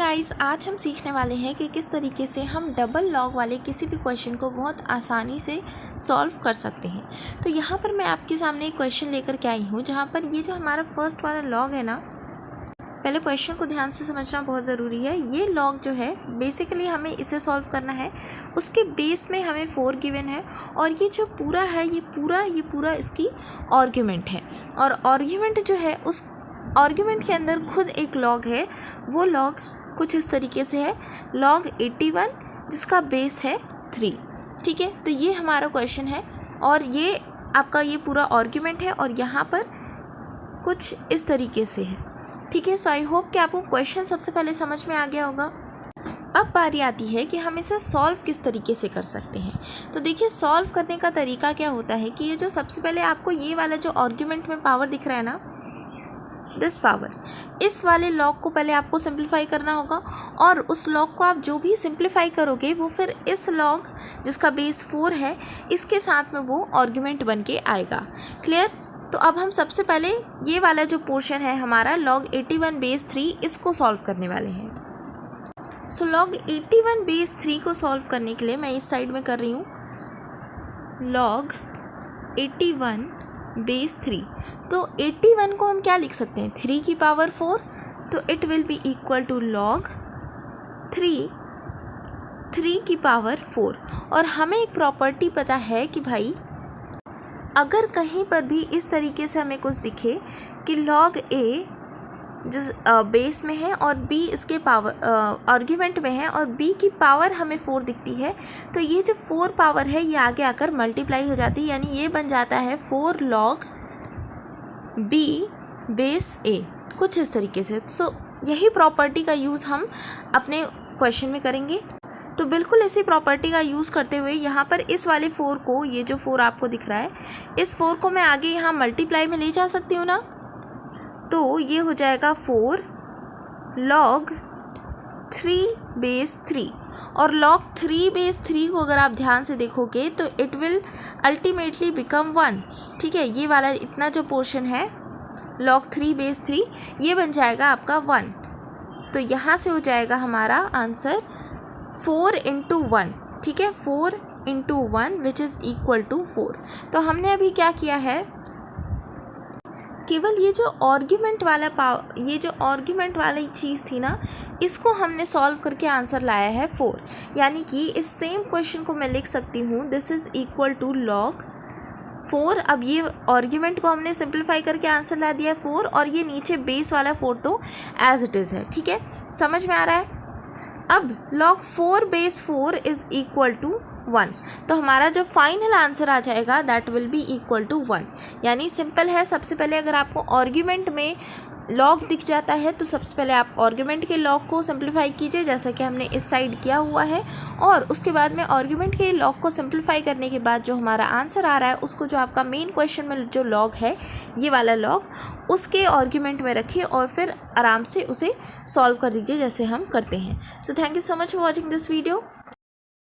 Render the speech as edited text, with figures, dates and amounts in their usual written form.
Guys, आज हम सीखने वाले हैं कि किस तरीके से हम डबल लॉग वाले किसी भी क्वेश्चन को बहुत आसानी से सॉल्व कर सकते हैं। तो यहाँ पर मैं आपके सामने एक क्वेश्चन लेकर के आई हूँ, जहाँ पर ये जो हमारा फर्स्ट वाला लॉग है ना, पहले क्वेश्चन को ध्यान से समझना बहुत ज़रूरी है। ये लॉग जो है बेसिकली हमें इसे सॉल्व करना है, उसके बेस में हमें 4 गिवन है और ये जो पूरा है ये पूरा इसकी आर्ग्यूमेंट है। और आर्ग्यूमेंट जो है उस आर्ग्यूमेंट के अंदर खुद एक लॉग है। वो लॉग कुछ इस तरीके से है, लॉग 81 जिसका बेस है 3। ठीक है, तो ये हमारा क्वेश्चन है और ये आपका ये पूरा आर्ग्यूमेंट है और यहाँ पर कुछ इस तरीके से है। ठीक है, सो आई होप कि आपको क्वेश्चन सबसे पहले समझ में आ गया होगा। अब बारी आती है कि हम इसे सॉल्व किस तरीके से कर सकते हैं। तो देखिए, सॉल्व करने का तरीका क्या होता है कि ये जो सबसे पहले आपको ये वाला जो आर्ग्यूमेंट में पावर दिख रहा है ना, दिस पावर, इस वाले लॉग को पहले आपको सिंप्लीफाई करना होगा और उस लॉग को आप जो भी सिंप्लीफाई करोगे वो फिर इस लॉग जिसका बेस 4 है इसके साथ में वो आर्ग्यूमेंट बन के आएगा। क्लियर? तो अब हम सबसे पहले ये वाला जो पोर्शन है हमारा लॉग 81 बेस 3, इसको सॉल्व करने वाले हैं। सो लॉग 81 बेस 3 को सॉल्व करने के लिए मैं इस साइड में कर रही हूँ लॉग 81 बेस 3। तो 81 को हम क्या लिख सकते हैं, 3 की पावर 4, तो it will be equal to log 3 की पावर 4। और हमें एक प्रॉपर्टी पता है कि भाई अगर कहीं पर भी इस तरीके से हमें कुछ दिखे कि लॉग ए जिस बेस में है और बी इसके पावर आर्ग्यूमेंट में है और बी की पावर हमें 4 दिखती है, तो ये जो 4 पावर है ये आगे आकर मल्टीप्लाई हो जाती है, यानी ये बन जाता है 4 लॉग बी बेस ए, कुछ इस तरीके से। सो यही प्रॉपर्टी का यूज़ हम अपने क्वेश्चन में करेंगे। तो बिल्कुल इसी प्रॉपर्टी का यूज़ करते हुए यहाँ पर इस वाले 4 को, ये जो 4 आपको दिख रहा है, इस 4 को मैं आगे यहाँ मल्टीप्लाई में ले जा सकती हूँ ना, तो ये हो जाएगा 4 लॉग 3 बेस 3। और लॉग 3 बेस 3 को अगर आप ध्यान से देखोगे तो इट विल अल्टीमेटली बिकम 1। ठीक है, ये वाला इतना जो पोर्शन है लॉग 3 बेस 3 ये बन जाएगा आपका 1। तो यहाँ से हो जाएगा हमारा आंसर 4 इंटू 1। ठीक है, 4 into 1 which is equal to 4। तो हमने अभी क्या किया है, केवल ये जो आर्ग्यूमेंट वाली चीज़ थी ना, इसको हमने सॉल्व करके आंसर लाया है 4। यानी कि इस सेम क्वेश्चन को मैं लिख सकती हूँ this is equal to log 4। अब ये आर्ग्यूमेंट को हमने सिंप्लीफाई करके आंसर ला दिया 4 और ये नीचे बेस वाला 4 तो एज इट इज़ है। ठीक है, समझ में आ रहा है? अब log 4 base 4 is equal to 1, तो हमारा जो फाइनल आंसर आ जाएगा that will be equal to 1। यानी सिंपल है, सबसे पहले अगर आपको आर्ग्यूमेंट में लॉग दिख जाता है तो सबसे पहले आप आर्ग्यूमेंट के लॉग को सिंप्लीफाई कीजिए, जैसा कि हमने इस साइड किया हुआ है, और उसके बाद में आर्ग्यूमेंट के लॉग को सिंप्लीफाई करने के बाद जो हमारा आंसर आ रहा है उसको जो आपका मेन क्वेश्चन में जो लॉग है ये वाला लॉग, उसके आर्ग्यूमेंट में रखिए और फिर आराम से उसे सॉल्व कर दीजिए जैसे हम करते हैं। So thank you so much for watching this video.